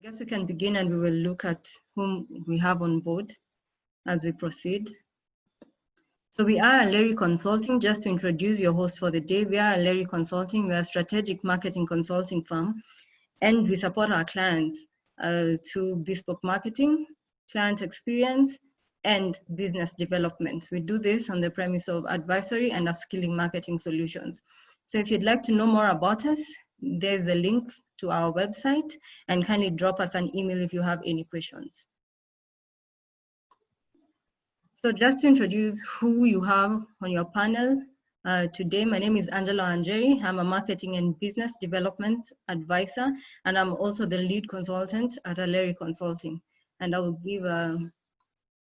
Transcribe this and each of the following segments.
guess we can begin and we will look at whom we have on board as we proceed. So we are Aleri Consulting. Just to introduce your host for the day, we are Aleri Consulting. We are a strategic marketing consulting firm, and we support our clients through bespoke marketing, client experience, and business development. We do this on the premise of advisory and upskilling marketing solutions. So if you'd like to know more about us, there's a link to our website, and kindly drop us an email if you have any questions. So just to introduce who you have on your panel today, my name is Angela Angeri. I'm a marketing and business development advisor, and I'm also the lead consultant at Aleri Consulting. And I will give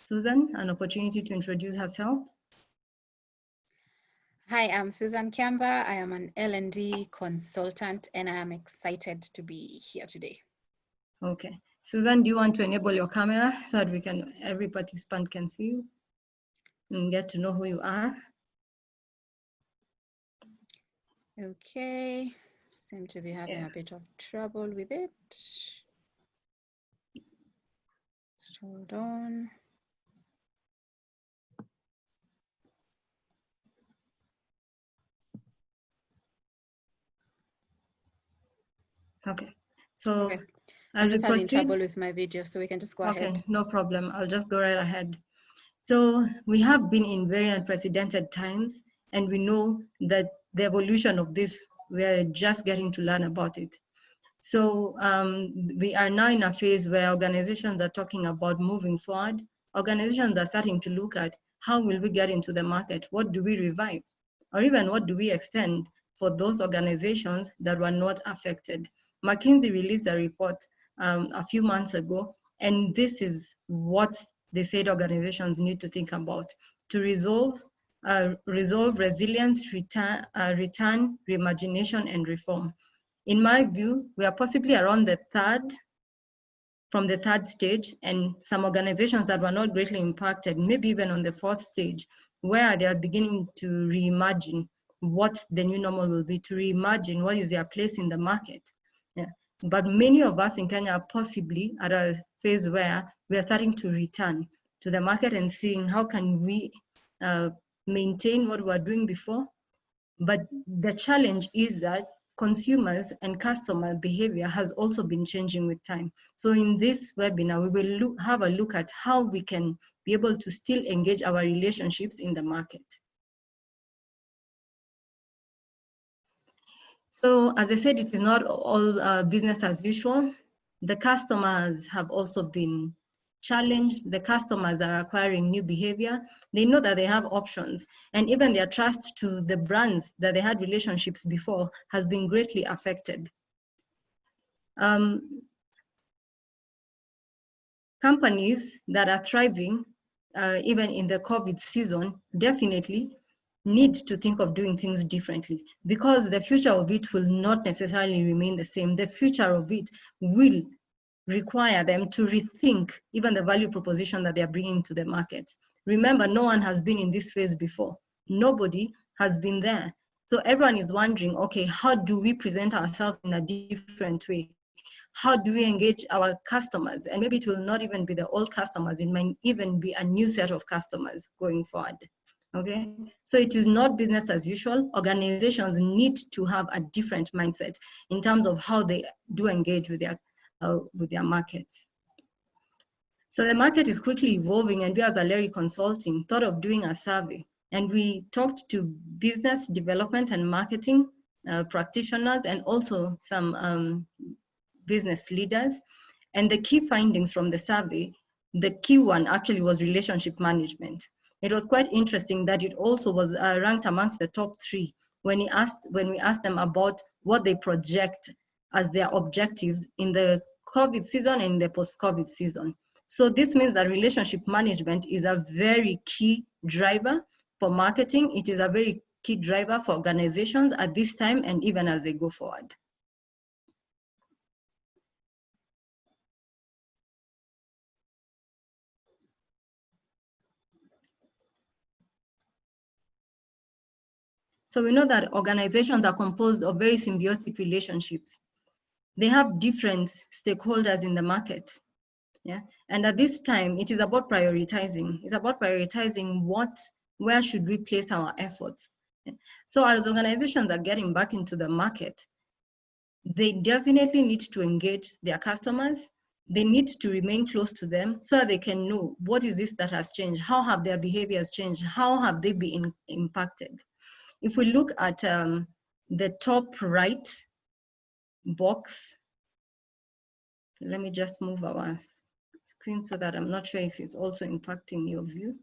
Susan an opportunity to introduce herself. Hi, I'm Susan Kiamba. I am an L&D consultant, and I am excited to be here today. Okay. Susan, do you want to enable your camera so that every participant can see you and get to know who you are? Okay. Seem to be having a bit of trouble with it. Just hold on. Okay. So okay. As I'm just we having proceed, trouble with my video, so we can just go ahead. Okay, no problem. I'll just go right ahead. So we have been in very unprecedented times, and we know that the evolution of this, we're just getting to learn about it. So we are now in a phase where organizations are talking about moving forward. Organizations are starting to look at how will we get into the market? What do we revive? Or even what do we extend for those organizations that were not affected? McKinsey released a report a few months ago, and this is what they said organizations need to think about to resolve resilience, return, reimagination, and reform. In my view, we are possibly around from the third stage, and some organizations that were not greatly impacted, maybe even on the fourth stage, where they are beginning to reimagine what the new normal will be, to reimagine what is their place in the market. Yeah. But many of us in Kenya are possibly at a phase where we are starting to return to the market and seeing how can we maintain what we were doing before. But the challenge is that consumers and customer behavior has also been changing with time. So in this webinar, we will have a look at how we can be able to still engage our relationships in the market. So as I said, it is not all business as usual. The customers have also been challenged. The customers are acquiring new behavior. They know that they have options, and even their trust to the brands that they had relationships before has been greatly affected. Companies that are thriving, even in the COVID season, definitely need to think of doing things differently, because the future of it will not necessarily remain the same. The future of it will require them to rethink even the value proposition that they are bringing to the market. Remember, no one has been in this phase before. Nobody has been there. So everyone is wondering, okay, how do we present ourselves in a different way? How do we engage our customers? And maybe it will not even be the old customers. It might even be a new set of customers going forward. Okay, so it is not business as usual. Organizations need to have a different mindset in terms of how they do engage with their markets. So the market is quickly evolving, and we as Aleri Consulting thought of doing a survey, and we talked to business development and marketing practitioners, and also some business leaders. And the key findings from the survey, the key one actually was relationship management. It was quite interesting that it also was ranked amongst the top 3 when we asked them about what they project as their objectives in the COVID season and the post-COVID season. So this means that relationship management is a very key driver for marketing. It is a very key driver for organizations at this time and even as they go forward. So we know that organizations are composed of very symbiotic relationships. They have different stakeholders in the market. Yeah. And at this time, it is about prioritizing. It's about prioritizing where should we place our efforts. Yeah. So as organizations are getting back into the market, they definitely need to engage their customers. They need to remain close to them so that they can know what is this that has changed, how have their behaviors changed, how have they been impacted. If we look at the top right box, let me just move our screen so that I'm not sure if it's also impacting your view.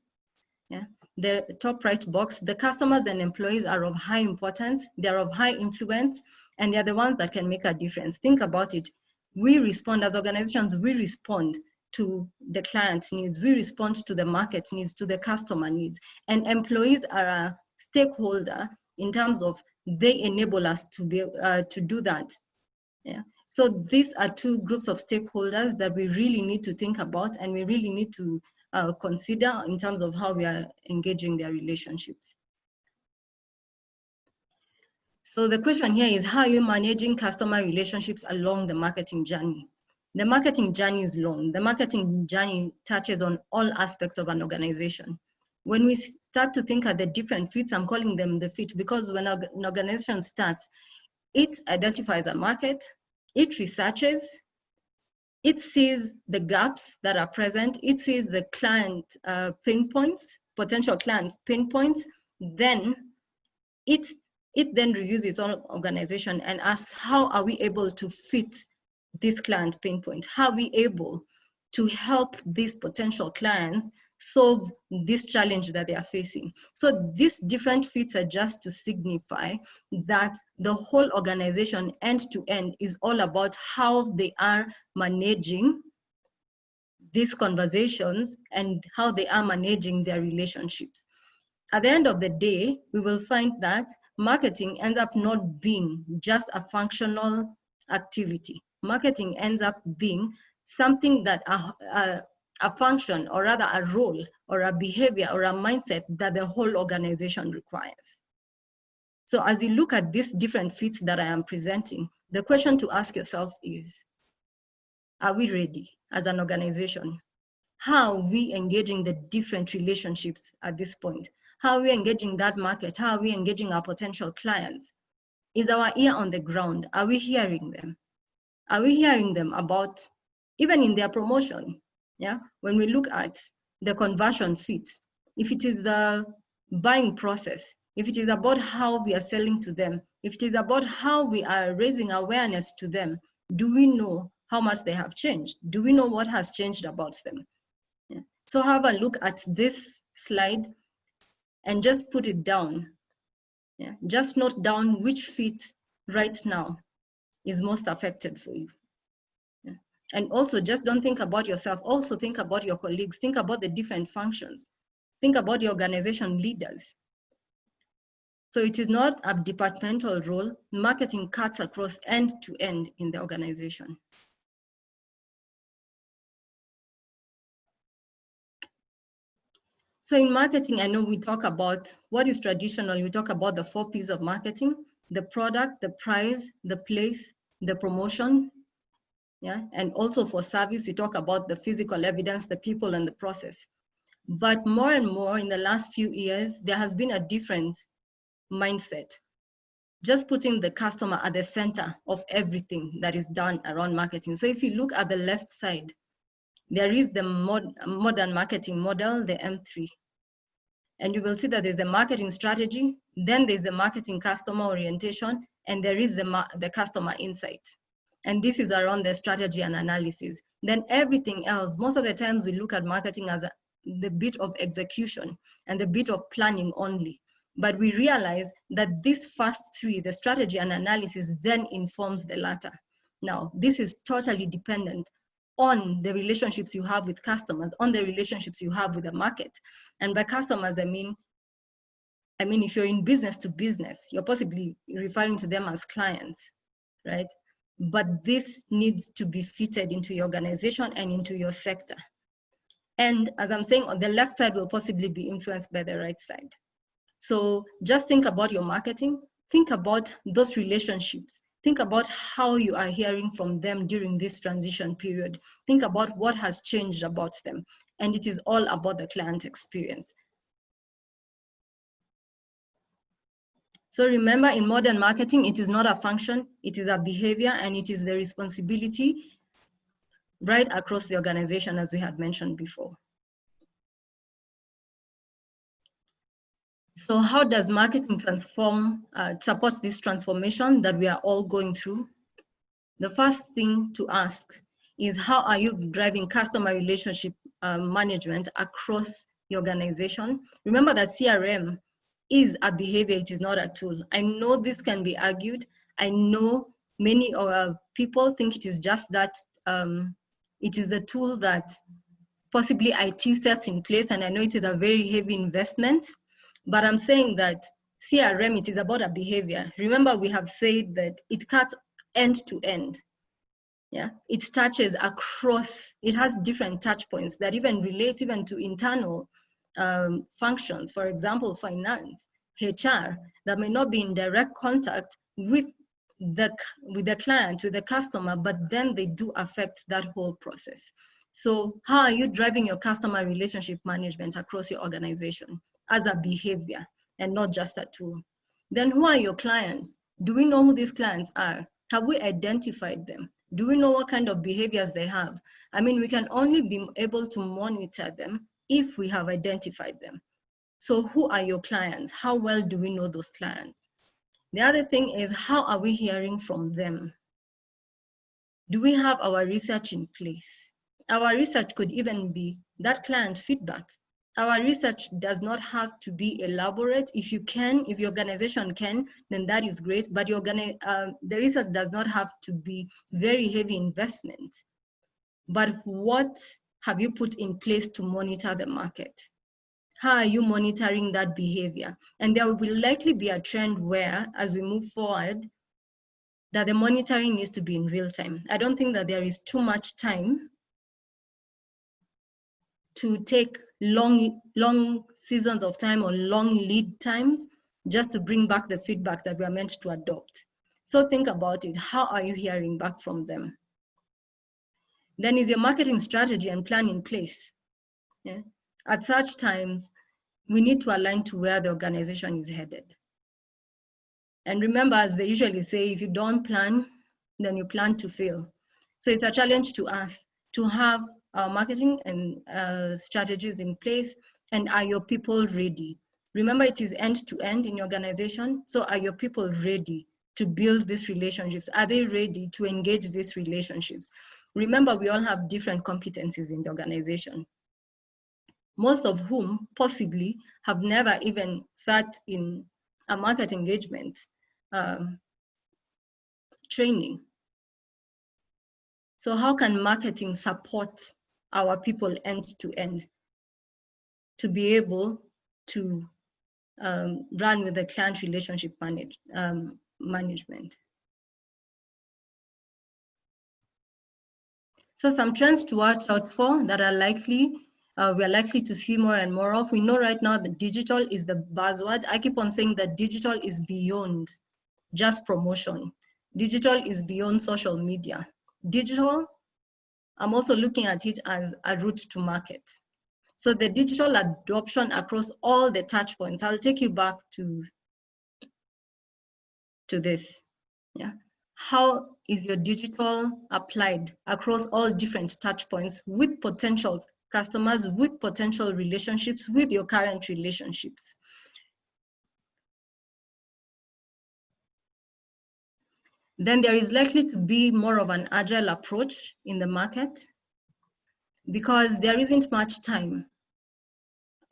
Yeah, the top right box, the customers and employees are of high importance, they're of high influence, and they're the ones that can make a difference. Think about it. We respond as organizations, we respond to the client needs, we respond to the market needs, to the customer needs, and employees are a stakeholder in terms of they enable us to be to do that. Yeah. So these are two groups of stakeholders that we really need to think about, and we really need to consider in terms of how we are engaging their relationships. So the question here is, how are you managing customer relationships along the marketing journey? The marketing journey is long. The marketing journey touches on all aspects of an organization. When we start to think at the different fits, I'm calling them the fit because when an organization starts, it identifies a market, it researches, it sees the gaps that are present, it sees the client pinpoints, potential clients pinpoints, then it then reviews its own organization and asks, how are we able to fit this client pinpoint? How are we able to help these potential clients solve this challenge that they are facing? So these different fits are just to signify that the whole organization end to end is all about how they are managing these conversations and how they are managing their relationships. At the end of the day, we will find that marketing ends up not being just a functional activity. Marketing ends up being something that a function, or rather a role or a behavior or a mindset that the whole organization requires. So as you look at these different fits that I am presenting, the question to ask yourself is, are we ready as an organization? How are we engaging the different relationships at this point? How are we engaging that market? How are we engaging our potential clients? Is our ear on the ground? Are we hearing them? Are we hearing them about, even in their promotion? Yeah, when we look at the conversion fit, if it is the buying process, if it is about how we are selling to them, if it is about how we are raising awareness to them, do we know how much they have changed? Do we know what has changed about them? Yeah. So have a look at this slide and just put it down. Yeah. Just note down which fit right now is most affected for you. Yeah. And also just don't think about yourself, also think about your colleagues, think about the different functions, think about your organization leaders. So it is not a departmental role. Marketing cuts across end to end in the organization. So in marketing, I know we talk about what is traditional. We talk about the 4 P's of marketing: the product, the price, the place, the promotion. Yeah, and also for service, we talk about the physical evidence, the people, and the process. But more and more in the last few years, there has been a different mindset, just putting the customer at the center of everything that is done around marketing. So if you look at the left side, there is the modern marketing model, the M3. And you will see that there's the marketing strategy, then there's the marketing customer orientation, and there is the customer insight. And this is around the strategy and analysis. Then everything else, most of the times we look at marketing as the bit of execution and the bit of planning only. But we realize that these first 3, the strategy and analysis, then informs the latter. Now, this is totally dependent on the relationships you have with customers, on the relationships you have with the market. And by customers, I mean if you're in business to business, you're possibly referring to them as clients, right? But this needs to be fitted into your organization and into your sector. And as I'm saying, on the left side will possibly be influenced by the right side. So just think about your marketing, think about those relationships, Think about how you are hearing from them during this transition period. Think about what has changed about them. And it is all about the client experience. So remember, in modern marketing, it is not a function, it is a behavior, and it is the responsibility right across the organization, as we had mentioned before. So how does marketing support this transformation that we are all going through? The first thing to ask is, how are you driving customer relationship management across the organization? Remember that CRM is a behavior, it is not a tool. I know this can be argued. I know many people think it is just that it is the tool that possibly IT sets in place, and I know it is a very heavy investment, but I'm saying that CRM, it is about a behavior. Remember, we have said that it cuts end to end. Yeah, it touches across, it has different touch points that even relate even to internal functions. For example, finance, HR, that may not be in direct contact with the client, with the customer, but then they do affect that whole process. So how are you driving your customer relationship management across your organization as a behavior and not just a tool? Then who are your clients? Do we know who these clients are? Have we identified them? Do we know what kind of behaviors they have? I mean, we can only be able to monitor them if we have identified them. So who are your clients? How well do we know those clients? The other thing is, how are we hearing from them? Do we have our research in place? Our research could even be that client feedback. Our research does not have to be elaborate. If you can, if your organization can, then that is great. But the research does not have to be very heavy investment. But what have you put in place to monitor the market? How are you monitoring that behavior? And there will likely be a trend where, as we move forward, that the monitoring needs to be in real time. I don't think that there is too much time to take long seasons of time or long lead times just to bring back the feedback that we are meant to adopt. So think about it. How are you hearing back from them? Then, is your marketing strategy and plan in place? Yeah? At such times, we need to align to where the organization is headed. And remember, as they usually say, if you don't plan, then you plan to fail. So it's a challenge to us to have our marketing and strategies in place. And are your people ready? Remember, it is end to end in your organization. So are your people ready to build these relationships? Are they ready to engage these relationships? Remember, we all have different competencies in the organization, most of whom possibly have never even sat in a market engagement training. So how can marketing support our people end to end to be able to run with the client relationship management? So some trends to watch out for that are likely, we are likely to see more and more of. We know right now that digital is the buzzword. I keep on saying that digital is beyond just promotion. Digital is beyond social media. Digital, I'm also looking at it as a route to market. So the digital adoption across all the touch points, I'll take you back to this. Yeah. How is your digital applied across all different touch points with potential customers, with potential relationships, with your current relationships? Then there is likely to be more of an agile approach in the market because there isn't much time.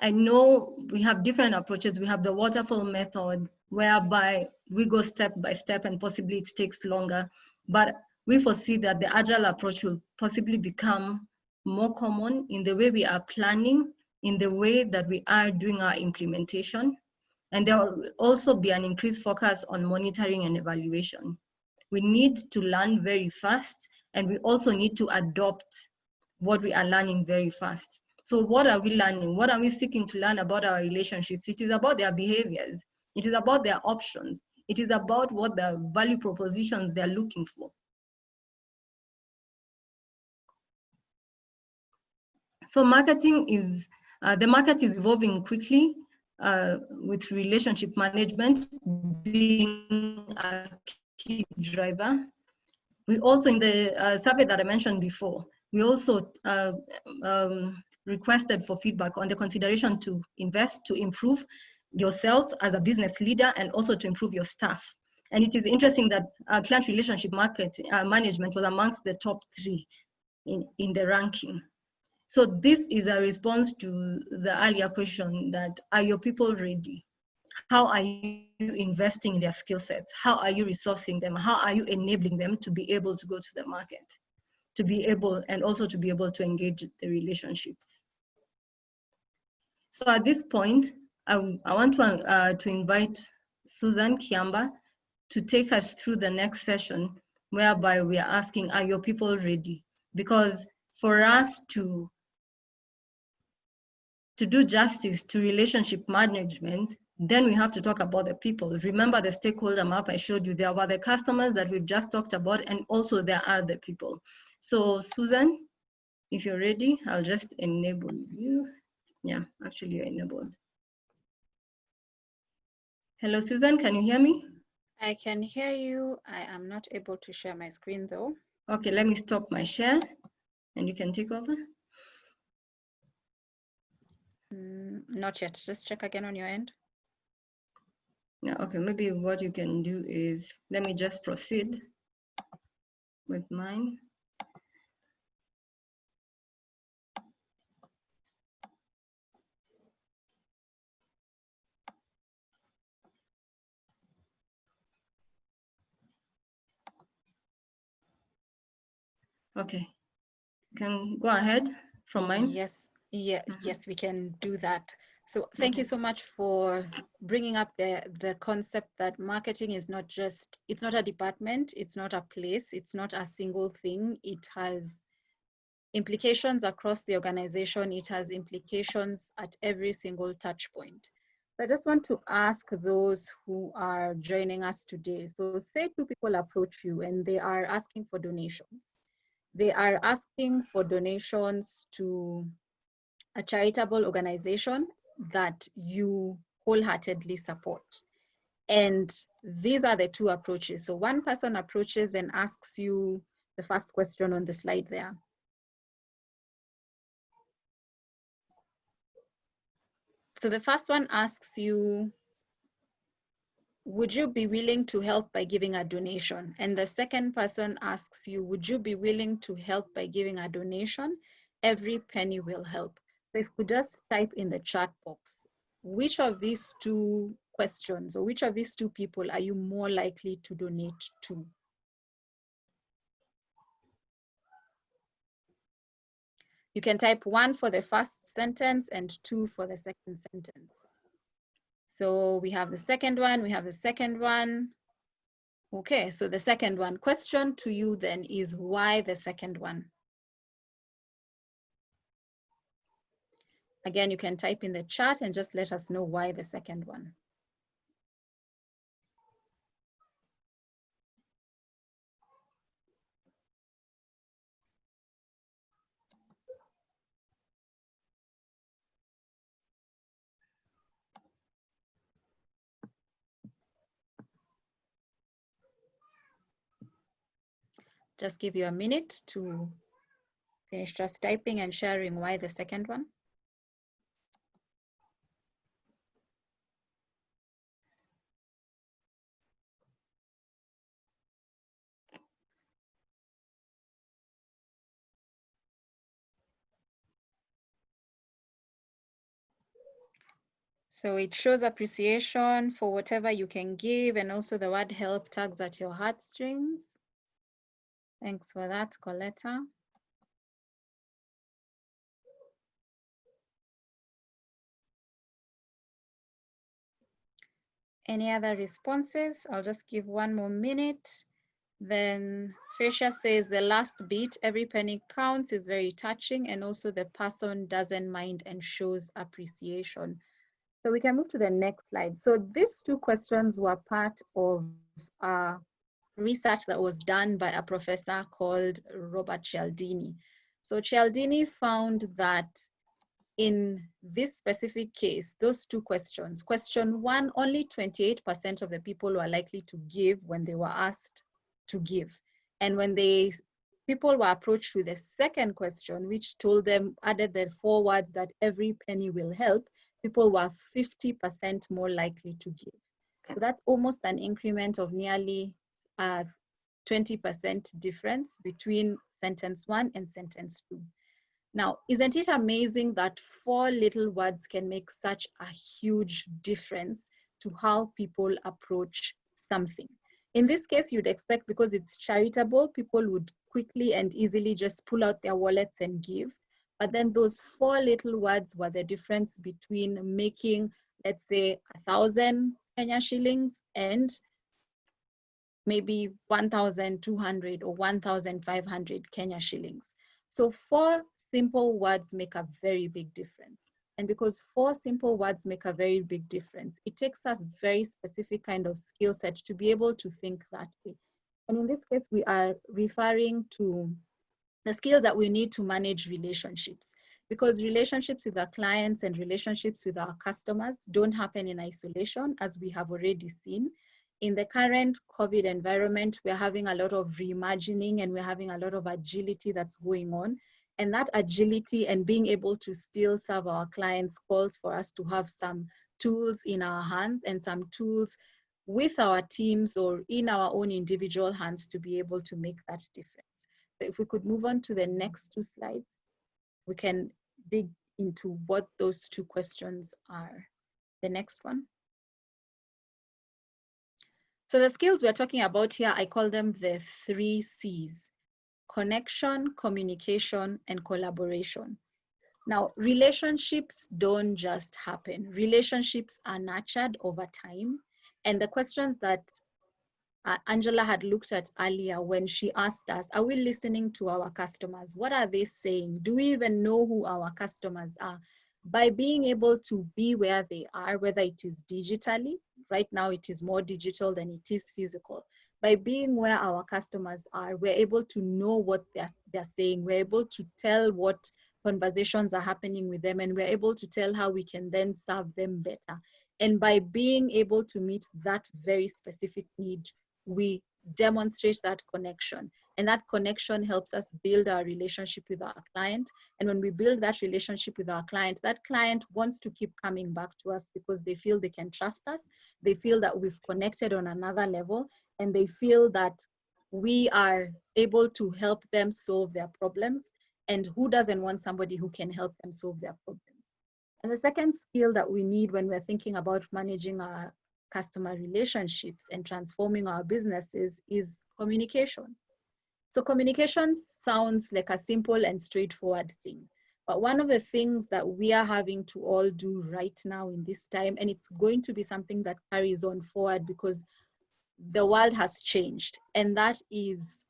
I know we have different approaches. We have the waterfall method, whereby we go step by step and possibly it takes longer, but we foresee that the agile approach will possibly become more common in the way we are planning, in the way that we are doing our implementation. And there will also be an increased focus on monitoring and evaluation. We need to learn very fast, and we also need to adopt what we are learning very fast. So what are we learning? What are we seeking to learn about our relationships? It is about their behaviors. It is about their options. It is about what the value propositions they're looking for. So marketing is, the market is evolving quickly, with relationship management being a key driver. We also, in the survey that I mentioned before, we also requested for feedback on the consideration to invest, to improve yourself as a business leader, and also to improve your staff. And it is interesting that client relationship management was amongst the top 3 in the ranking. So this is a response to the earlier question that, are your people ready? How are you investing in their skill sets? How are you resourcing them? How are you enabling them to be able to go to the market, to be able, and also to be able to engage the relationships? So at this point, I want to invite Susan Kiamba to take us through the next session, whereby we are asking, are your people ready? Because for us to do justice to relationship management, then we have to talk about the people. Remember the stakeholder map I showed you? There were the customers that we've just talked about, and also there are the people. So Susan, if you're ready, I'll just enable you. Yeah, actually you're enabled. Hello, Susan, can you hear me? I can hear you. I am not able to share my screen though. Okay, let me stop my share and you can take over. Not yet. Just check again on your end. Yeah, okay, maybe what you can do is, let me just proceed with mine. Okay, can go ahead from mine. Yes, yeah, yes, we can do that. So thank you so much for bringing up the concept that marketing is not just, it's not a department, it's not a place, it's not a single thing. It has implications across the organization. It has implications at every single touch point. So I just want to ask those who are joining us today. So say 2 people approach you and they are asking for donations. They are asking for donations to a charitable organization that you wholeheartedly support. And these are the 2 approaches. So one person approaches and asks you the first question on the slide there. So the first one asks you, would you be willing to help by giving a donation? And the second person asks you, would you be willing to help by giving a donation? Every penny will help. So if you could just type in the chat box, which of these 2 questions or which of these 2 people are you more likely to donate to? You can type 1 for the first sentence and 2 for the second sentence. So we have the second one, we have the second one. Okay, so the second one. Question to you then is, why the second one? Again, you can type in the chat and just let us know why the second one. Just give you a minute to finish just typing and sharing why the second one. So it shows appreciation for whatever you can give, and also the word help tugs at your heartstrings. Thanks for that, Coletta. Any other responses? I'll just give 1 more minute. Then Fesha says the last bit, every penny counts, is very touching, and also the person doesn't mind and shows appreciation. So we can move to the next slide. So these two questions were part of research that was done by a professor called Robert Cialdini. So Cialdini found that in this specific case, those two questions, question one, only 28% of the people were likely to give when they were asked to give. And when people were approached with the second question, which told them, added the 4 words that every penny will help, people were 50% more likely to give. So that's almost an increment of nearly 20% difference between sentence 1 and sentence 2. Now, isn't it amazing that 4 little words can make such a huge difference to how people approach something? In this case, you'd expect, because it's charitable, people would quickly and easily just pull out their wallets and give. But then those 4 little words were the difference between making, let's say, 1,000 Kenya shillings and maybe 1,200 or 1,500 Kenya shillings. So 4 simple words make a very big difference. And because 4 simple words make a very big difference, it takes us very specific kind of skill set to be able to think that way. And in this case, we are referring to the skills that we need to manage relationships, because relationships with our clients and relationships with our customers don't happen in isolation, as we have already seen. In the current COVID environment, we're having a lot of reimagining and we're having a lot of agility that's going on. And that agility and being able to still serve our clients calls for us to have some tools in our hands and some tools with our teams or in our own individual hands to be able to make that difference. So if we could move on to the next 2 slides, we can dig into what those 2 questions are. The next one. So the skills we're talking about here, I call them the 3 C's: connection, communication, and collaboration. Now, relationships don't just happen. Relationships are nurtured over time. And the questions that Angela had looked at earlier when she asked us, are we listening to our customers? What are they saying? Do we even know who our customers are? By being able to be where they are, whether it is digitally, right now it is more digital than it is physical. By being where our customers are, we're able to know what they're saying. We're able to tell what conversations are happening with them, and we're able to tell how we can then serve them better. And by being able to meet that very specific need, we demonstrate that connection. And that connection helps us build our relationship with our client. And when we build that relationship with our client, that client wants to keep coming back to us because they feel they can trust us. They feel that we've connected on another level, and they feel that we are able to help them solve their problems. And who doesn't want somebody who can help them solve their problems? And the second skill that we need when we're thinking about managing our customer relationships and transforming our businesses is communication. So communication sounds like a simple and straightforward thing. But one of the things that we are having to all do right now in this time, and it's going to be something that carries on forward because the world has changed, and that is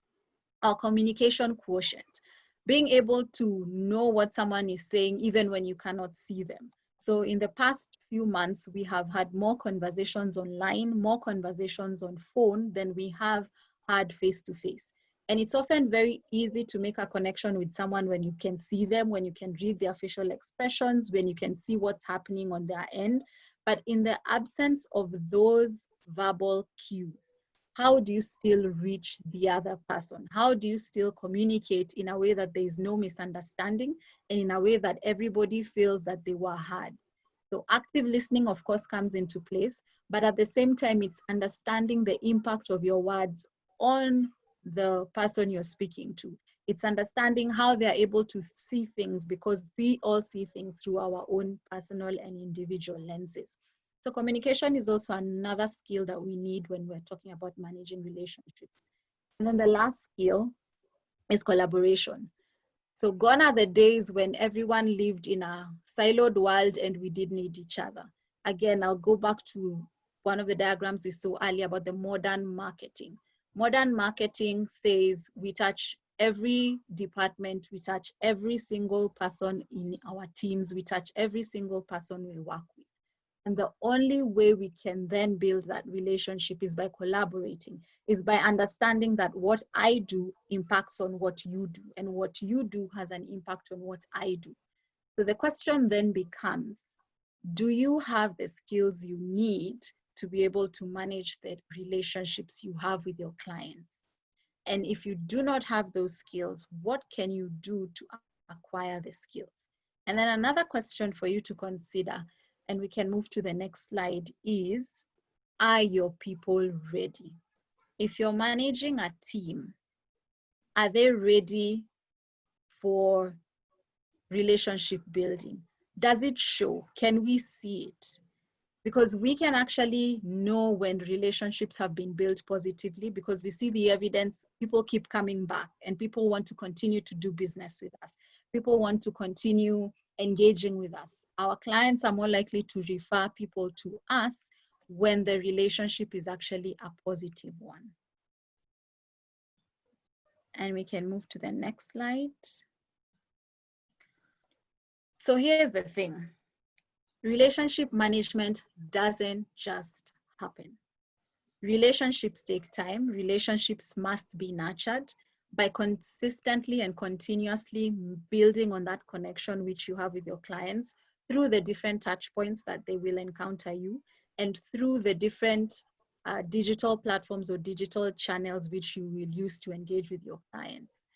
our communication quotient. Being able to know what someone is saying even when you cannot see them. So in the past few months, we have had more conversations online, more conversations on phone than we have had face-to-face. And it's often very easy to make a connection with someone when you can see them, when you can read their facial expressions, when you can see what's happening on their end. But in the absence of those verbal cues, how do you still reach the other person? How do you still communicate in a way that there is no misunderstanding and in a way that everybody feels that they were heard? So active listening, of course, comes into place, but at the same time, it's understanding the impact of your words on the person you're speaking to. It's understanding how they're able to see things, because we all see things through our own personal and individual lenses. So communication is also another skill that we need when we're talking about managing relationships. And then the last skill is collaboration. So gone are the days when everyone lived in a siloed world and we did need each other. Again, I'll go back to one of the diagrams we saw earlier about the modern marketing. Modern marketing says we touch every department, we touch every single person in our teams, we touch every single person we work with. And the only way we can then build that relationship is by collaborating, is by understanding that what I do impacts on what you do, and what you do has an impact on what I do. So the question then becomes, do you have the skills you need to be able to manage the relationships you have with your clients? And if you do not have those skills, what can you do to acquire the skills? And then another question for you to consider, and we can move to the next slide, is, are your people ready? If you're managing a team, are they ready for relationship building? Does it show? Can we see it? Because we can actually know when relationships have been built positively, because we see the evidence. People keep coming back and people want to continue to do business with us. People want to continue engaging with us. Our clients are more likely to refer people to us when the relationship is actually a positive one. And we can move to the next slide. So here's the thing. Relationship management doesn't just happen. Relationships take time. Relationships must be nurtured by consistently and continuously building on that connection which you have with your clients through the different touch points that they will encounter you, and through the different digital platforms or digital channels which you will use to engage with your clients.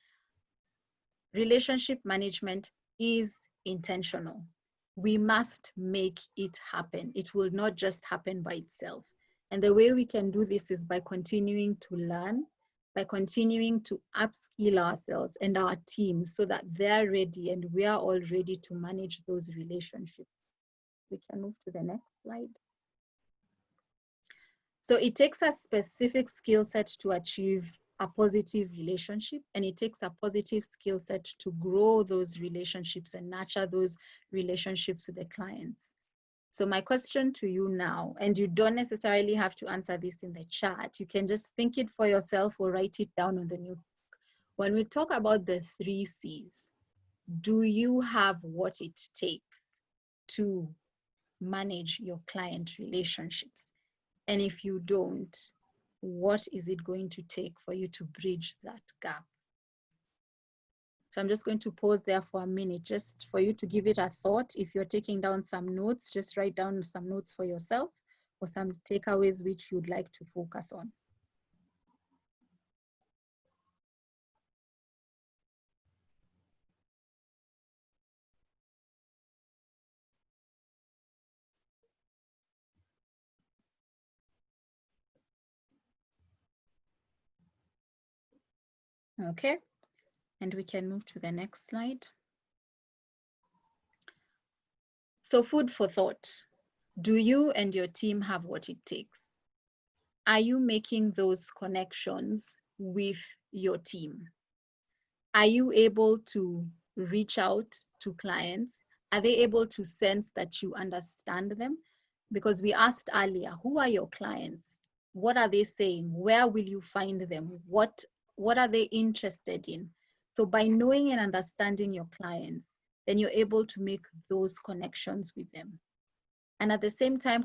Relationship management is intentional. We must make it happen. It will not just happen by itself. And the way we can do this is by continuing to learn, by continuing to upskill ourselves and our teams so that they're ready and we are all ready to manage those relationships. We can move to the next slide. So it takes a specific skill set to achieve a positive relationship, and it takes a positive skill set to grow those relationships and nurture those relationships with the clients. So my question to you now, and you don't necessarily have to answer this in the chat, you can just think it for yourself or write it down on the notebook. When we talk about the 3 C's, do you have what it takes to manage your client relationships? And if you don't, what is it going to take for you to bridge that gap? So I'm just going to pause there for a minute, just for you to give it a thought. If you're taking down some notes, just write down some notes for yourself or some takeaways which you'd like to focus on. Okay, and we can move to the next slide. So food for thought. Do you and your team have what it takes? Are you making those connections with your team? Are you able to reach out to clients? Are they able to sense that you understand them? Because we asked earlier, who are your clients? What are they saying? Where will you find them? What are they interested in? So by knowing and understanding your clients, then you're able to make those connections with them. And at the same time,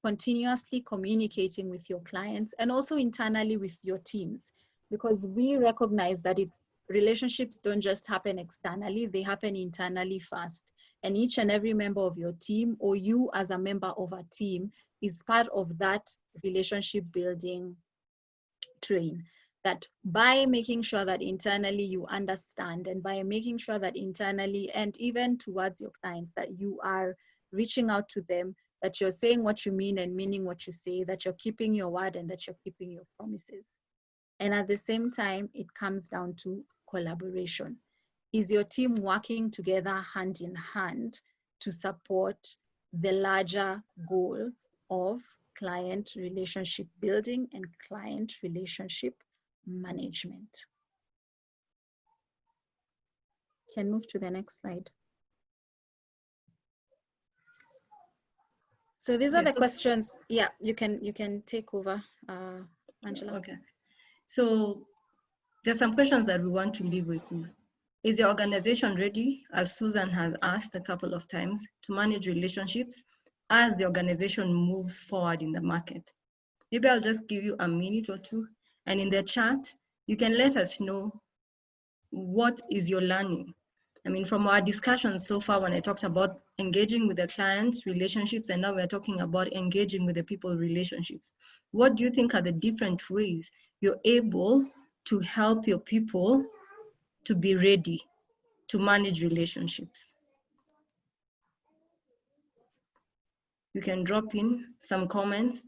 continuously communicating with your clients and also internally with your teams, because we recognize that relationships don't just happen externally, they happen internally first. And each and every member of your team, or you as a member of a team, is part of that relationship building train. That by making sure that internally you understand, and by making sure that internally and even towards your clients that you are reaching out to them, that you're saying what you mean and meaning what you say, that you're keeping your word and that you're keeping your promises. And at the same time, it comes down to collaboration. Is your team working together hand in hand to support the larger goal of client relationship building and client relationship management? Can move to the next slide. So these are the questions. Yeah, you can take over, Angela. Okay. So there's some questions that we want to leave with you. Is your organization ready, as Susan has asked a couple of times, to manage relationships as the organization moves forward in the market. Maybe I'll just give you a minute or two, and in the chat, you can let us know what is your learning. I mean, from our discussion so far, when I talked about engaging with the clients, relationships, and now we're talking about engaging with the people relationships. What do you think are the different ways you're able to help your people to be ready to manage relationships? You can drop in some comments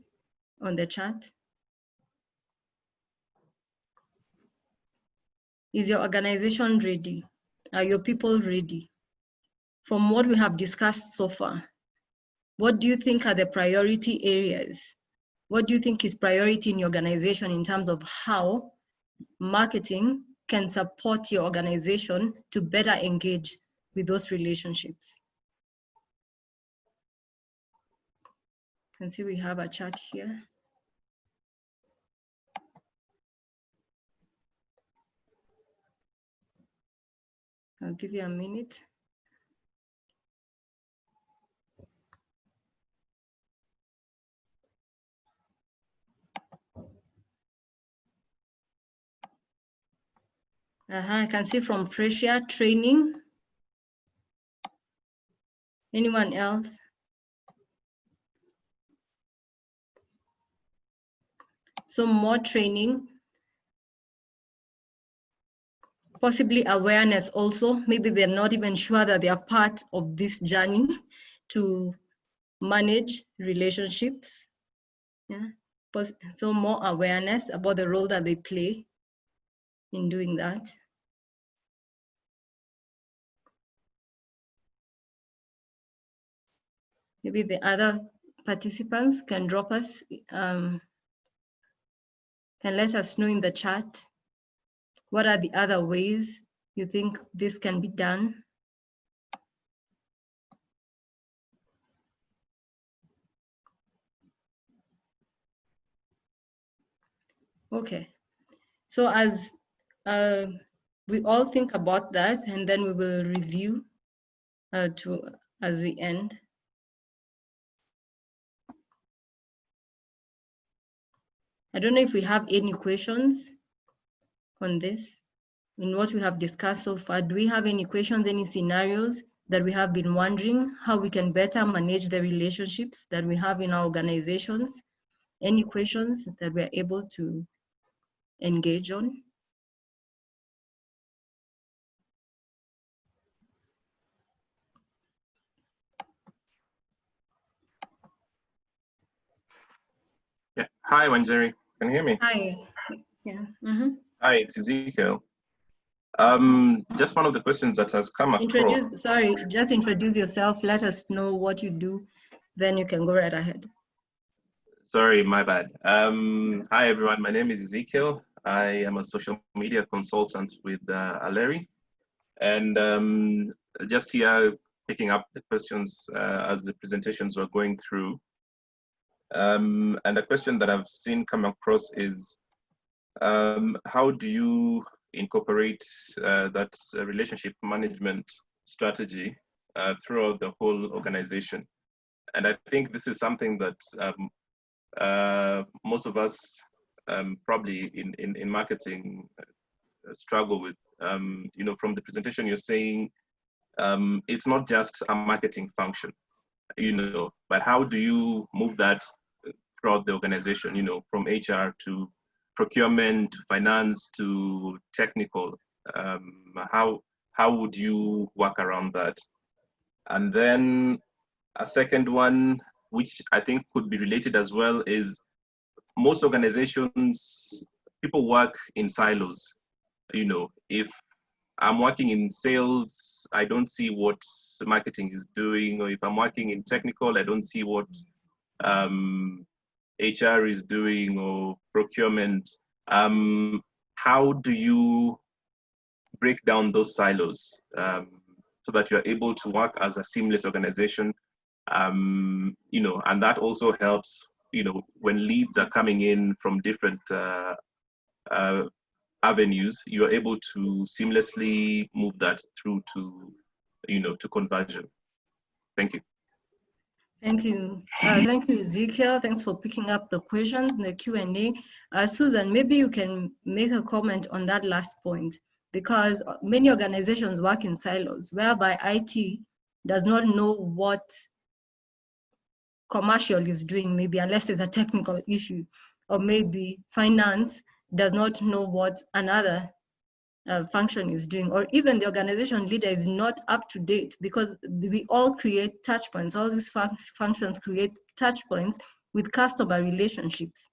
on the chat. Is your organization ready? Are your people ready? From what we have discussed so far, what do you think are the priority areas? What do you think is priority in your organization in terms of how marketing can support your organization to better engage with those relationships? You can see we have a chat here. I'll give you a minute. I can see from Frecia, training. Anyone else? So more training, possibly awareness also. Maybe they're not even sure that they are part of this journey to manage relationships. Yeah. So more awareness about the role that they play in doing that. Maybe the other participants can drop us, can let us know in the chat, what are the other ways you think this can be done? Okay, so as we all think about that, and then we will review as we end. I don't know if we have any questions on this, in what we have discussed so far. Do we have any questions, any scenarios that we have been wondering how we can better manage the relationships that we have in our organizations? Any questions that we're able to engage on? Yeah. Hi, Wanjeri. Can you hear me? Hi. Yeah. Hi, it's Ezekiel. Just one of the questions that has come across. Sorry, just introduce yourself. Let us know what you do. Then you can go right ahead. Sorry, my bad. Hi, everyone. My name is Ezekiel. I am a social media consultant with Aleri. And just here, picking up the questions as the presentations were going through. And a question that I've seen come across is, how do you incorporate that relationship management strategy throughout the whole organization? And I think this is something that most of us probably in marketing struggle with. You know, from the presentation, you're saying it's not just a marketing function, you know, but how do you move that throughout the organization, you know, from HR to procurement, to finance, to technical? How would you work around that? And then a second one, which I think could be related as well, is most organizations, people work in silos. You know, if I'm working in sales, I don't see what marketing is doing, or if I'm working in technical, I don't see what HR is doing, or procurement. How do you break down those silos so that you're able to work as a seamless organization? You know, and that also helps, you know, when leads are coming in from different avenues, you're able to seamlessly move that through to, you know, to conversion. Thank you. Thank you. Thank you, Ezekiel. Thanks for picking up the questions in the Q&A. Susan, maybe you can make a comment on that last point, because many organizations work in silos, whereby IT does not know what commercial is doing, maybe unless it's a technical issue, or maybe finance does not know what another function is doing, or even the organization leader is not up to date, because we all create touch points. All these functions create touch points with customer relationships.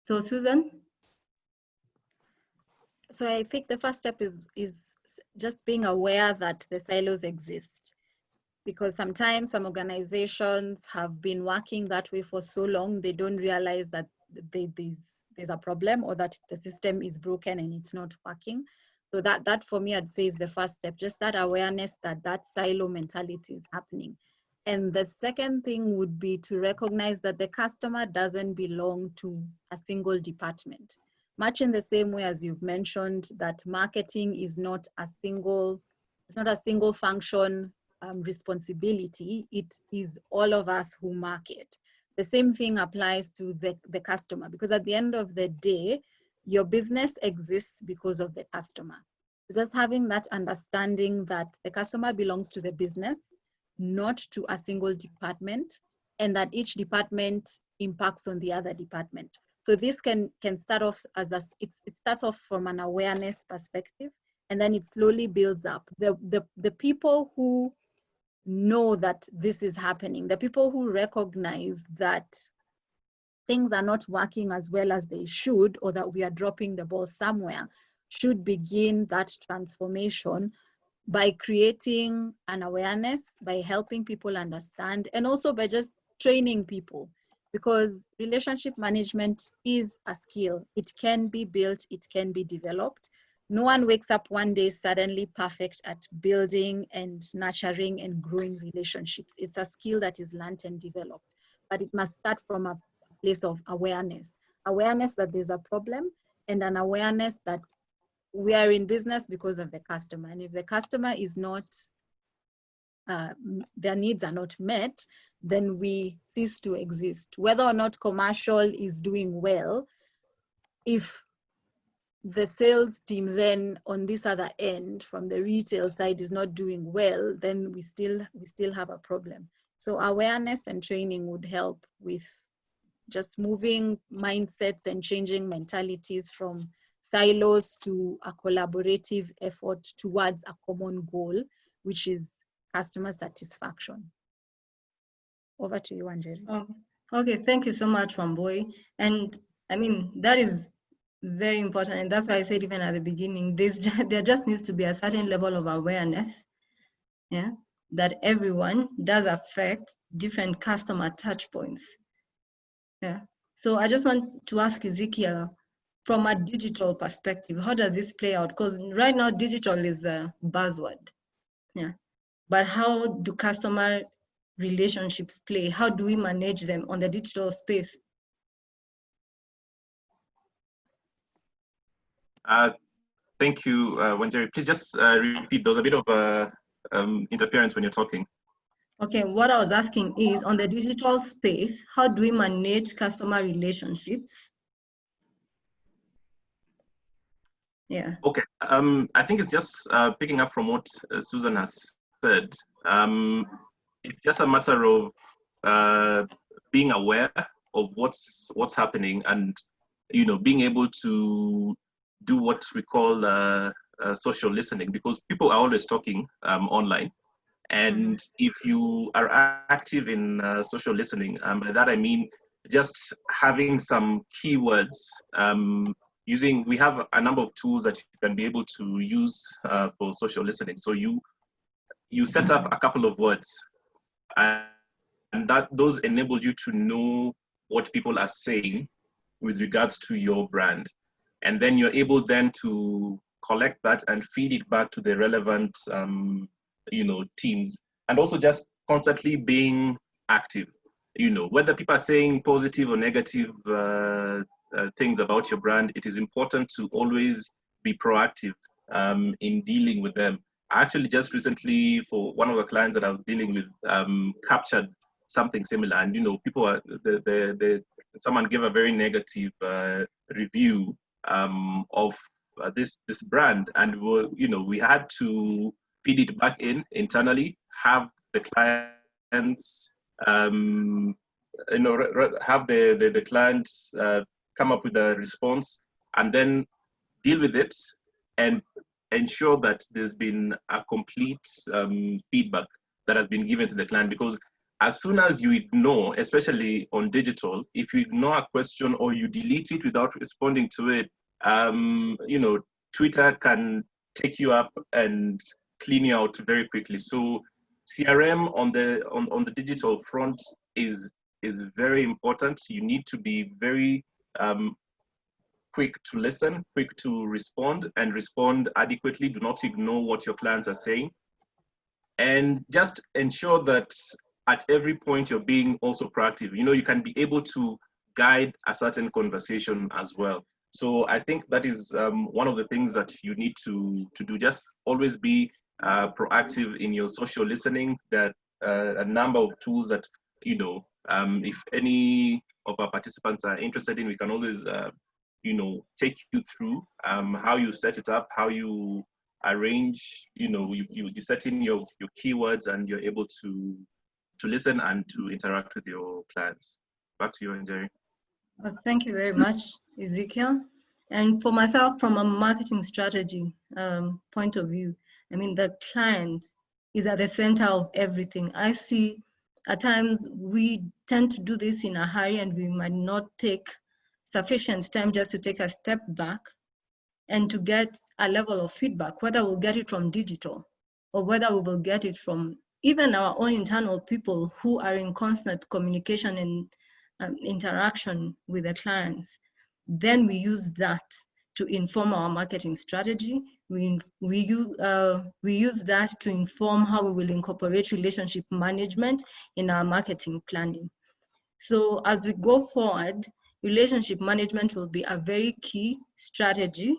So Susan? So I think the first step is just being aware that the silos exist, because sometimes some organizations have been working that way for so long, they don't realize that there's a problem, or that the system is broken and it's not working. So that for me, I'd say is the first step, just that awareness that that silo mentality is happening. And the second thing would be to recognize that the customer doesn't belong to a single department. Much in the same way as you've mentioned that marketing is not a single, it's not a single function responsibility, it is all of us who market. The same thing applies to the customer, because at the end of the day, your business exists because of the customer. So just having that understanding that the customer belongs to the business, not to a single department, and that each department impacts on the other department. So this can start off as it starts off from an awareness perspective, and then it slowly builds up. The people who know that this is happening, the people who recognize that things are not working as well as they should, or that we are dropping the ball somewhere, should begin that transformation by creating an awareness, by helping people understand, and also by just training people. Because relationship management is a skill. It can be built, it can be developed. No one wakes up one day suddenly perfect at building and nurturing and growing relationships. It's a skill that is learned and developed, but it must start from a place of awareness. Awareness that there's a problem, and an awareness that we are in business because of the customer. And if the customer is not, their needs are not met, then we cease to exist. Whether or not commercial is doing well, if the sales team then on this other end from the retail side is not doing well, then we still have a problem. So awareness and training would help with just moving mindsets and changing mentalities from silos to a collaborative effort towards a common goal, which is customer satisfaction. Over to you, Anjeri. Okay, thank you so much, Wambui. And I mean, that is very important. And that's why I said even at the beginning, there just needs to be a certain level of awareness, yeah, that everyone does affect different customer touch points. Yeah. So I just want to ask Ezekiel, from a digital perspective, how does this play out? Because right now, digital is the buzzword. Yeah. But how do customer relationships play? How do we manage them on the digital space? Thank you, Wanjeri. Please just repeat. There was a bit of interference when you're talking. Okay, what I was asking is, on the digital space, how do we manage customer relationships? Yeah. Okay. I think it's just picking up from what Susan has said. It's just a matter of being aware of what's happening, and being able to do what we call social listening, because people are always talking online. And if you are active in social listening, by that I mean just having some keywords. We have a number of tools that you can be able to use for social listening. So you set up a couple of words, and those enable you to know what people are saying with regards to your brand. And then you're able then to collect that and feed it back to the relevant teams, and also just constantly being active. Whether people are saying positive or negative things about your brand, it is important to always be proactive in dealing with them. I actually just recently, for one of the clients that I was dealing with, captured something similar. And, you know, people are, someone gave a very negative review of this brand, and we had to feed it back internally, have the clients, have the clients come up with a response, and then deal with it and ensure that there's been a complete feedback that has been given to the client. Because as soon as you ignore, especially on digital, if you ignore a question or you delete it without responding to it, Twitter can take you up and clean you out very quickly. So CRM on the digital front is very important. You need to be very quick to listen, quick to respond, and respond adequately. Do not ignore what your clients are saying. And just ensure that at every point you're being also proactive. You can be able to guide a certain conversation as well. So I think that is one of the things that you need to do. Just always be proactive in your social listening. That a number of tools that, if any of our participants are interested in, we can always, take you through how you set it up, how you arrange, you set in your keywords, and you're able to listen and to interact with your clients. Back to you, Njeri. Well, thank you very much, Ezekiel. And for myself, from a marketing strategy point of view, I mean, the client is at the center of everything. I see at times we tend to do this in a hurry, and we might not take sufficient time just to take a step back and to get a level of feedback, whether we'll get it from digital or whether we will get it from even our own internal people who are in constant communication and interaction with the clients. Then we use that to inform our marketing strategy. We use that to inform how we will incorporate relationship management in our marketing planning. So as we go forward, relationship management will be a very key strategy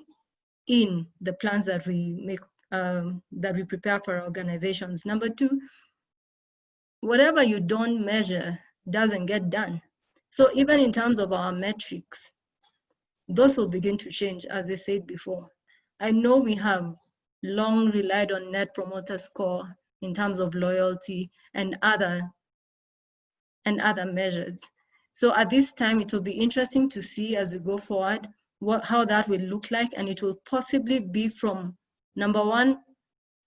in the plans that we make, that we prepare for our organizations. Number two, whatever you don't measure doesn't get done. So even in terms of our metrics, those will begin to change, as I said before. I know we have long relied on Net Promoter Score in terms of loyalty and other measures. So at this time, it will be interesting to see as we go forward how that will look like, and it will possibly be from, number one,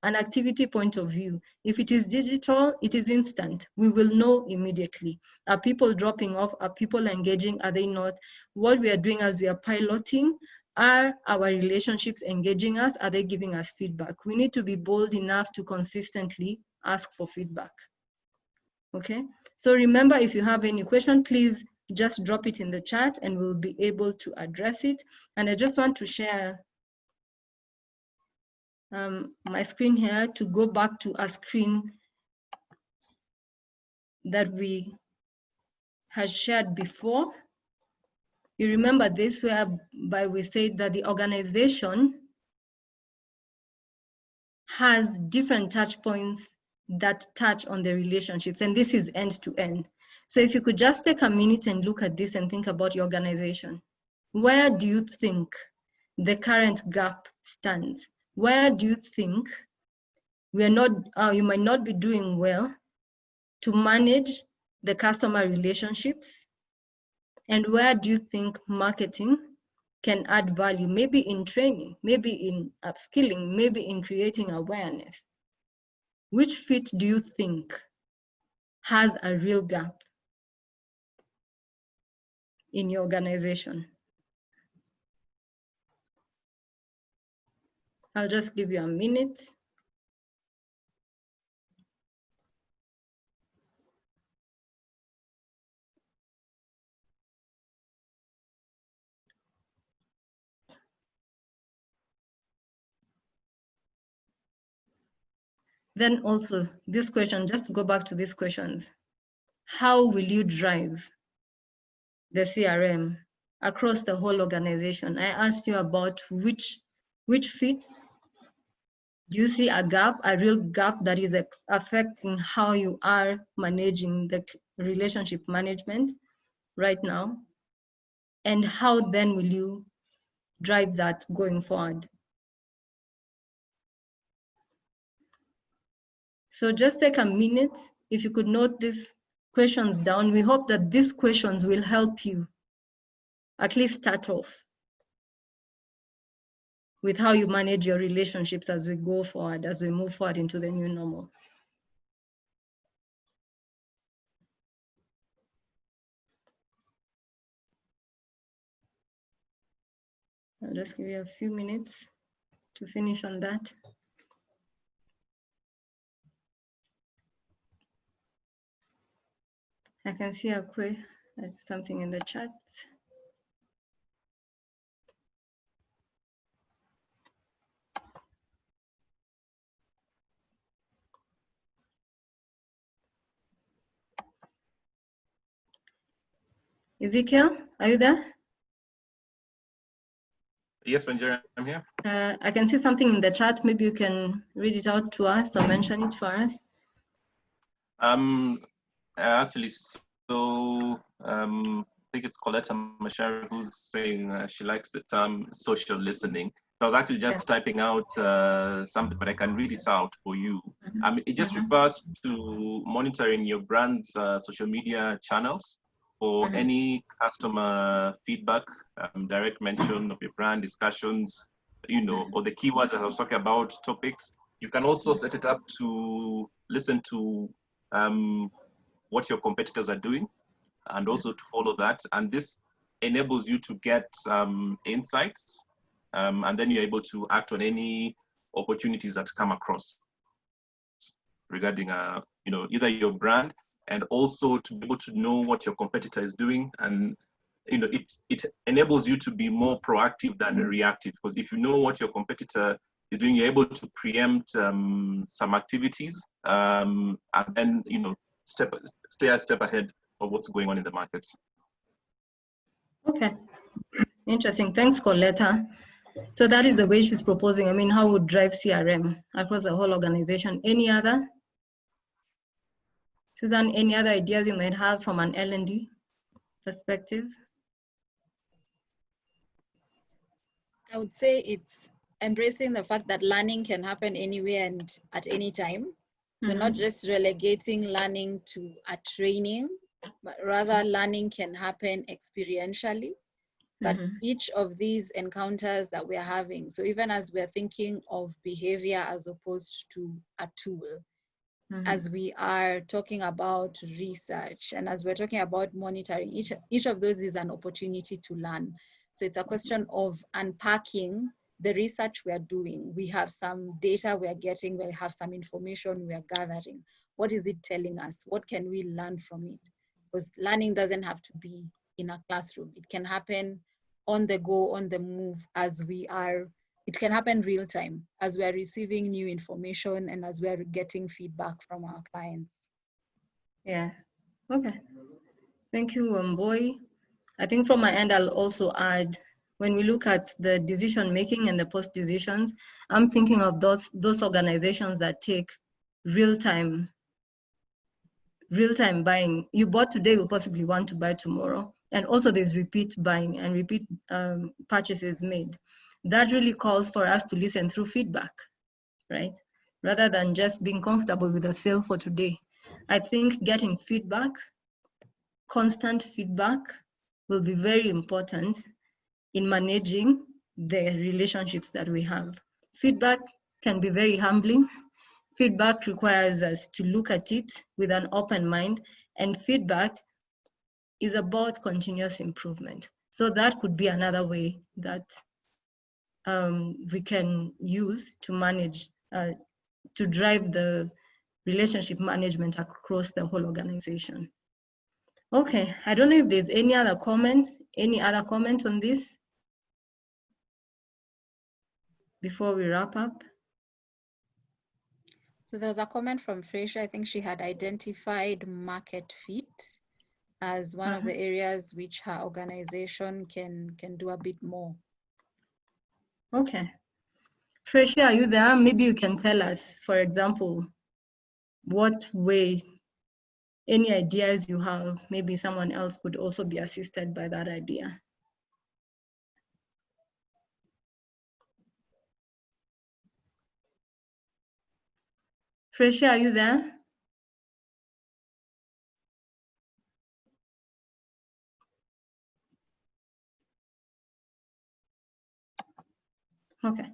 an activity point of view. If it is digital, it is instant. We will know immediately. Are people dropping off? Are people engaging? Are they not? What we are doing as we are piloting, are our relationships engaging us? Are they giving us feedback? We need to be bold enough to consistently ask for feedback. Okay, so remember, if you have any question, please just drop it in the chat and we'll be able to address it. And I just want to share my screen here to go back to a screen that we had shared before. You remember this, whereby we said that the organization has different touch points that touch on the relationships, and this is end to end. So if you could just take a minute and look at this and think about your organization. Where do you think the current gap stands? Where do you think we are not, you might not be doing well to manage the customer relationships? And where do you think marketing can add value? Maybe in training, maybe in upskilling, maybe in creating awareness. Which fit do you think has a real gap in your organization? I'll just give you a minute. Then also this question, just to go back to these questions. How will you drive the CRM across the whole organization? I asked you about which fits. Do you see a gap, a real gap that is affecting how you are managing relationship management right now? And how then will you drive that going forward? So just take a minute. If you could note these questions down, we hope that these questions will help you at least start off with how you manage your relationships as we go forward, as we move forward into the new normal. I'll just give you a few minutes to finish on that. I can see a question, there's something in the chat. Ezekiel, are you there? Yes, Benjamin, I'm here. I can see something in the chat. Maybe you can read it out to us or mention it for us. Actually, so I think it's Coletta Mashari who's saying she likes the term social listening. So I was actually just typing out something, but I can read it out for you. It just refers to monitoring your brand's social media channels for any customer feedback, direct mention of your brand, discussions, you know, or the keywords as I was talking about, topics. You can also set it up to listen to what your competitors are doing and also to follow that. And this enables you to get insights, and then you're able to act on any opportunities that come across regarding you know, either your brand, and also to be able to know what your competitor is doing. And you know, it enables you to be more proactive than reactive, because if you know what your competitor is doing, you're able to preempt some activities, and then, you know, stay a step ahead of what's going on in the market. Okay, interesting. Thanks, Coletta. So that is the way she's proposing. I mean, how would drive CRM across the whole organization? Any other? Susan, any other ideas you might have from an L&D perspective? I would say it's embracing the fact that learning can happen anywhere and at any time. So not just relegating learning to a training, but rather learning can happen experientially. That each of these encounters that we're having, so even as we're thinking of behavior as opposed to a tool, as we are talking about research and as we're talking about monitoring, each of those is an opportunity to learn. So it's a question of unpacking the research we are doing. We have some data we are getting, we have some information we are gathering. What is it telling us? What can we learn from it? Because learning doesn't have to be in a classroom. It can happen on the go, on the move, as we are, it can happen real time, as we are receiving new information and as we are getting feedback from our clients. Yeah, okay. Thank you, Mboy. I think from my end, I'll also add, when we look at the decision making and the post decisions, I'm thinking of those organizations that take real-time buying. You bought today, will possibly want to buy tomorrow. And also there's repeat buying and repeat purchases made. That really calls for us to listen through feedback, right? Rather than just being comfortable with a sale for today. I think getting feedback, constant feedback, will be very important in managing the relationships that we have. Feedback can be very humbling. Feedback requires us to look at it with an open mind, and feedback is about continuous improvement. So that could be another way that we can use to manage, to drive the relationship management across the whole organization. Okay, I don't know if there's any other comments on this before we wrap up. So there was a comment from Frecia. I think she had identified market fit as one of the areas which her organization can do a bit more. Okay. Frecia, are you there? Maybe you can tell us, for example, what way any ideas you have, maybe someone else could also be assisted by that idea. Frecia, are you there? Okay,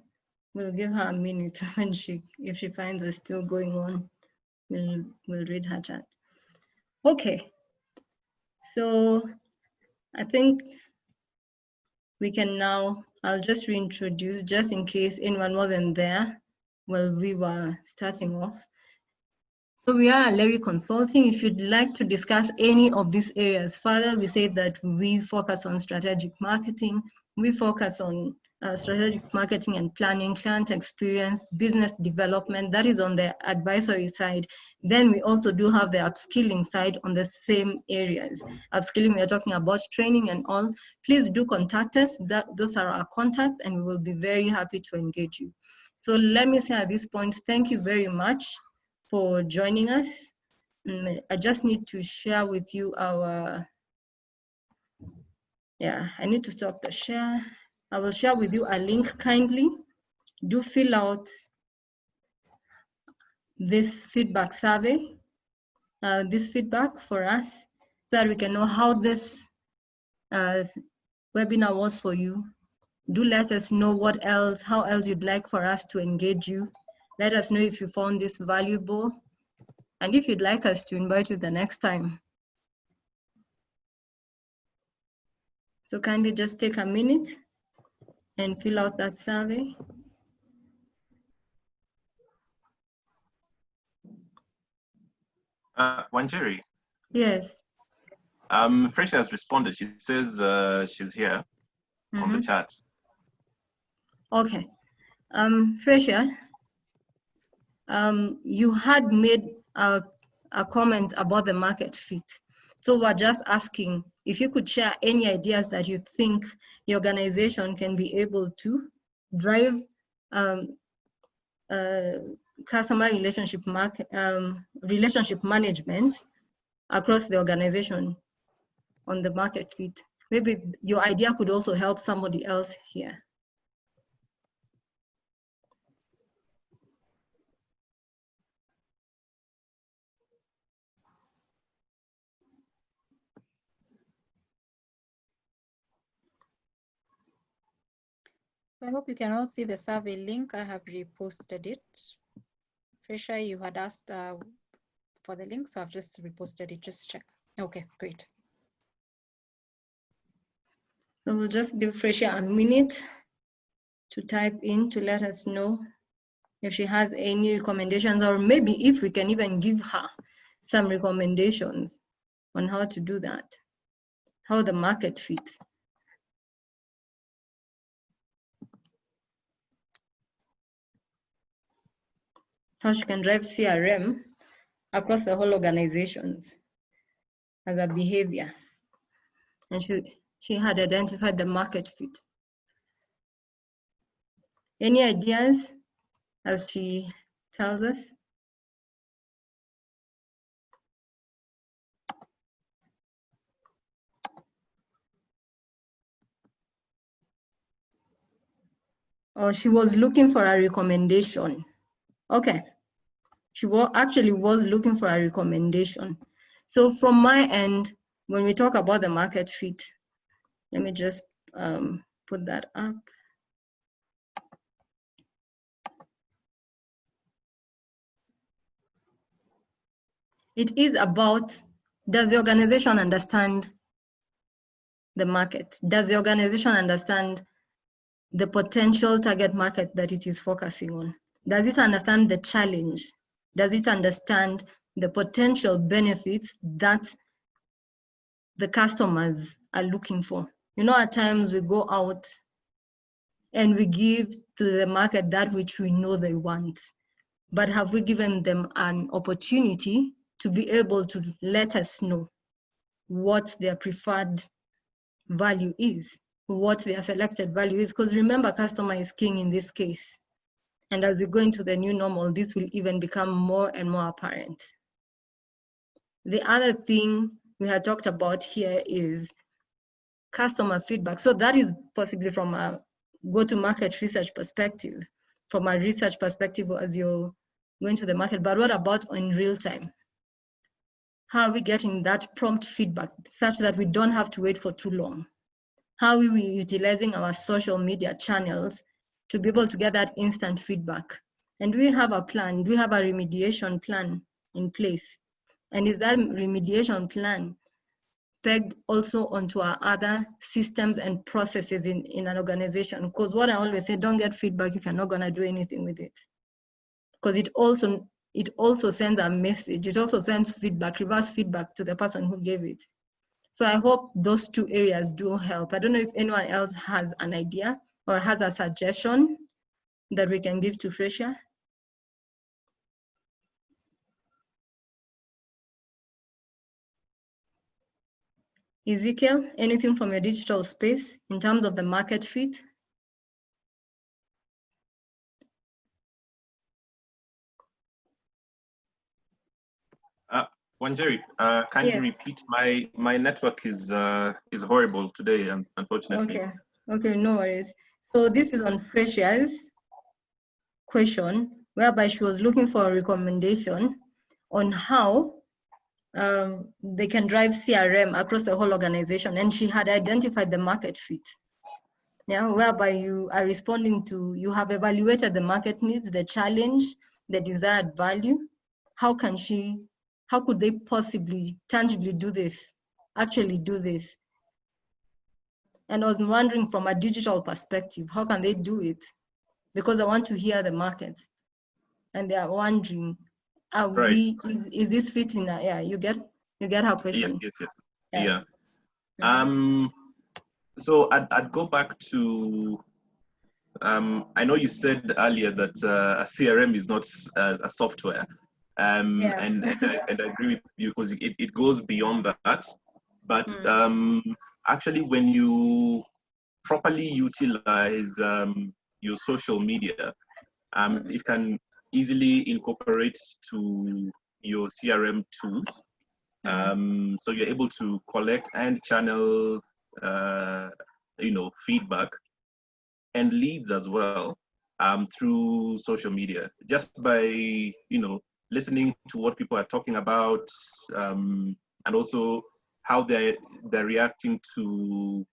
we'll give her a minute when if she finds us still going on, we'll read her chat. Okay, so I think we can now, I'll just reintroduce just in case anyone wasn't there while we were starting off. So we are Aleri Consulting. If you'd like to discuss any of these areas further, we say that we focus on strategic marketing. We focus on strategic marketing and planning, client experience, business development. That is on the advisory side. Then we also do have the upskilling side on the same areas. Upskilling, we are talking about training and all. Please do contact us. Those are our contacts, and we will be very happy to engage you. So let me say at this point, thank you very much for joining us. I just need to share with you our, I need to stop the share. I will share with you a link. Kindly do fill out this feedback survey, this feedback for us, so that we can know how this webinar was for you. Do let us know what else, how else you'd like for us to engage you. Let us know if you found this valuable, and if you'd like us to invite you the next time. So kindly just take a minute and fill out that survey. Wanjiri. Yes. Frecia has responded. She says she's here on the chat. Okay. Frecia, you had made a comment about the market fit. So we're just asking if you could share any ideas that you think your organization can be able to drive customer relationship management across the organization on the market fit. Maybe your idea could also help somebody else here. I hope you can all see the survey link. I have reposted it. Frecia, you had asked for the link, so I've just reposted it. Just check. Okay, great. So we'll just give Frecia a minute to type in to let us know if she has any recommendations, or maybe if we can even give her some recommendations on how to do that, how the market fits. How she can drive CRM across the whole organizations as a behavior. And she had identified the market fit. Any ideas as she tells us? Or she was looking for a recommendation. Okay. She actually was looking for a recommendation. So from my end, when we talk about the market fit, let me just put that up. It is about, does the organization understand the market? Does the organization understand the potential target market that it is focusing on? Does it understand the challenge? Does it understand the potential benefits that the customers are looking for? You know, at times we go out and we give to the market that which we know they want, but have we given them an opportunity to be able to let us know what their preferred value is, what their selected value is? Because remember, customer is king in this case. And as we go into the new normal, this will even become more and more apparent. The other thing we had talked about here is customer feedback. So that is possibly from a go-to-market research perspective, from a research perspective as you're going to the market. But what about in real time? How are we getting that prompt feedback such that we don't have to wait for too long? How are we utilizing our social media channels to be able to get that instant feedback? And do we have a plan? Do we have a remediation plan in place? And is that remediation plan pegged also onto our other systems and processes in an organization? Because what I always say, don't get feedback if you're not going to do anything with it. Because it also sends a message. It also sends feedback, reverse feedback to the person who gave it. So I hope those two areas do help. I don't know if anyone else has an idea or has a suggestion that we can give to Freshia. Ezekiel, anything from your digital space in terms of the market fit? Wanjeri, can you repeat? My network is horrible today, unfortunately. Okay, no worries. So this is on Freshia's question, whereby she was looking for a recommendation on how they can drive CRM across the whole organization, and she had identified the market fit. Yeah, whereby you are responding to, you have evaluated the market needs, the challenge, the desired value. How could they possibly tangibly do this, actually do this? And I was wondering from a digital perspective, how can they do it? Because I want to hear the market. And they are wondering, is this fitting? Yeah, you get her question. Yes. Yeah. So I'd go back to, I know you said earlier that a CRM is not a software. And I agree with you because it goes beyond that. But actually, when you properly utilize your social media, it can easily incorporate to your CRM tools. So you're able to collect and channel, feedback and leads as well through social media, just by listening to what people are talking about, and also how they're reacting to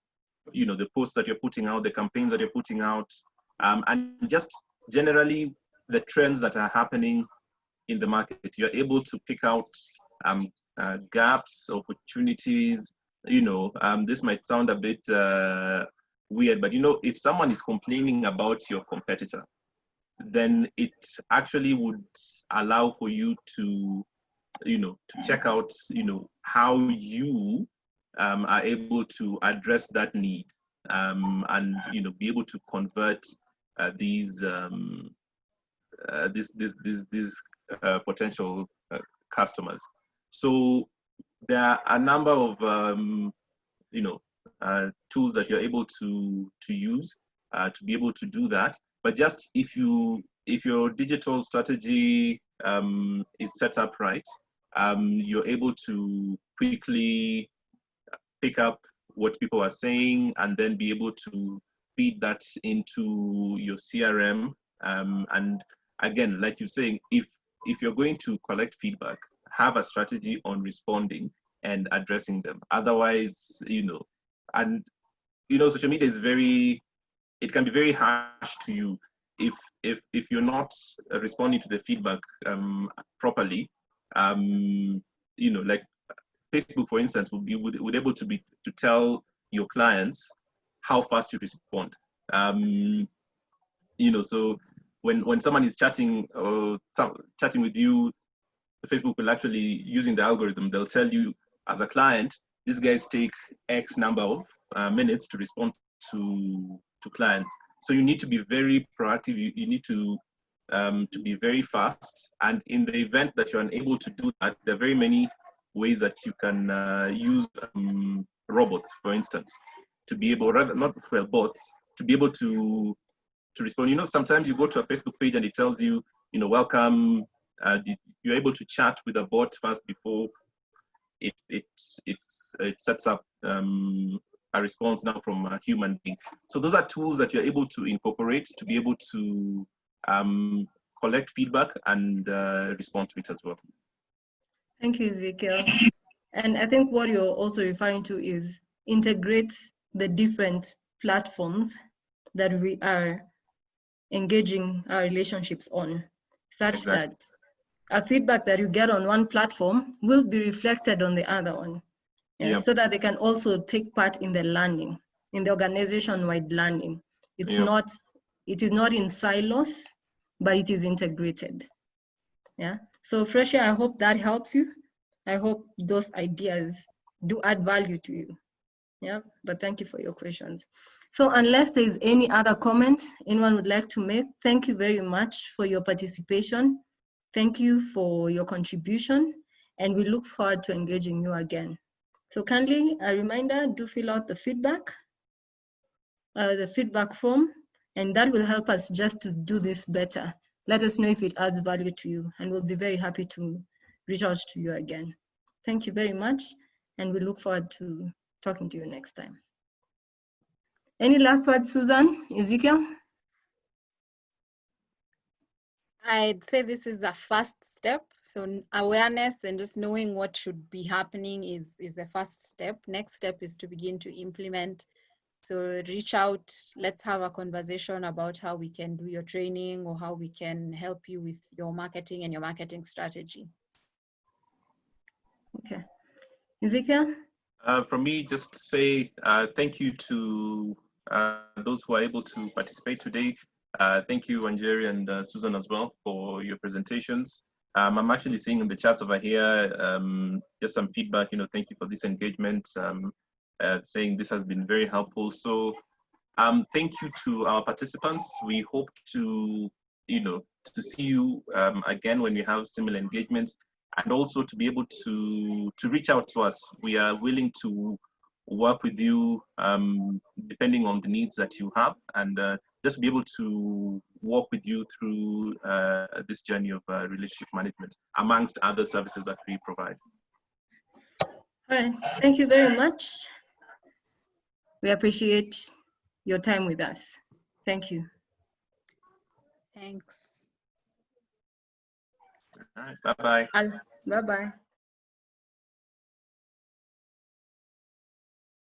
the posts that you're putting out, the campaigns that you're putting out, and just generally the trends that are happening in the market. You're able to pick out gaps, opportunities. This might sound a bit weird, but if someone is complaining about your competitor, then it actually would allow for you to check out how you are able to address that need, and be able to convert these potential customers. So there are a number of tools that you're able to use to be able to do that. But just if your digital strategy is set up right, you're able to quickly pick up what people are saying and then be able to feed that into your CRM. And again, like you're saying, if you're going to collect feedback, have a strategy on responding and addressing them. Otherwise, social media is it can be very harsh to you if you're not responding to the feedback properly. Like Facebook, for instance, would able to tell your clients how fast you respond. So when someone is chatting with you, Facebook will actually, using the algorithm, they'll tell you as a client, these guys take X number of minutes to respond to clients. So you need to be very proactive. You need to be very fast. And in the event that you're unable to do that, there are very many ways that you can use robots, for instance, to be able, bots, to be able to respond. Sometimes you go to a Facebook page and it tells you, welcome. You're able to chat with a bot first before it sets up a response now from a human being. So those are tools that you're able to incorporate to be able to collect feedback and respond to it as well. Thank you, Ezekiel. And I think what you're also referring to is integrate the different platforms that we are engaging our relationships on, such that a feedback that you get on one platform will be reflected on the other one, so that they can also take part in the learning, in the organization-wide learning. It is not in silos, but it is integrated. Yeah. So Freshia, I hope that helps you. I hope those ideas do add value to you. Yeah, but thank you for your questions. So unless there's any other comments anyone would like to make, thank you very much for your participation. Thank you for your contribution, and we look forward to engaging you again. So kindly, a reminder, do fill out the feedback form, and that will help us just to do this better. Let us know if it adds value to you, and we'll be very happy to reach out to you again. Thank you very much, and we look forward to talking to you next time. Any last words, Susan, Ezekiel? I'd say this is a first step. So awareness and just knowing what should be happening is the first step. Next step is to begin to implement. So reach out, let's have a conversation about how we can do your training or how we can help you with your marketing and your marketing strategy. Okay. Ezekiel? From me, just to say thank you to those who are able to participate today. Thank you, Wanjeri and Susan as well for your presentations. I'm actually seeing in the chats over here just some feedback, thank you for this engagement, saying this has been very helpful. So thank you to our participants. We hope to, to see you again when we have similar engagements, and also to be able to reach out to us. We are willing to work with you depending on the needs that you have, and just be able to walk with you through this journey of relationship management, amongst other services that we provide. All right, thank you very much. We appreciate your time with us. Thank you. Thanks. All right, bye-bye. Bye-bye.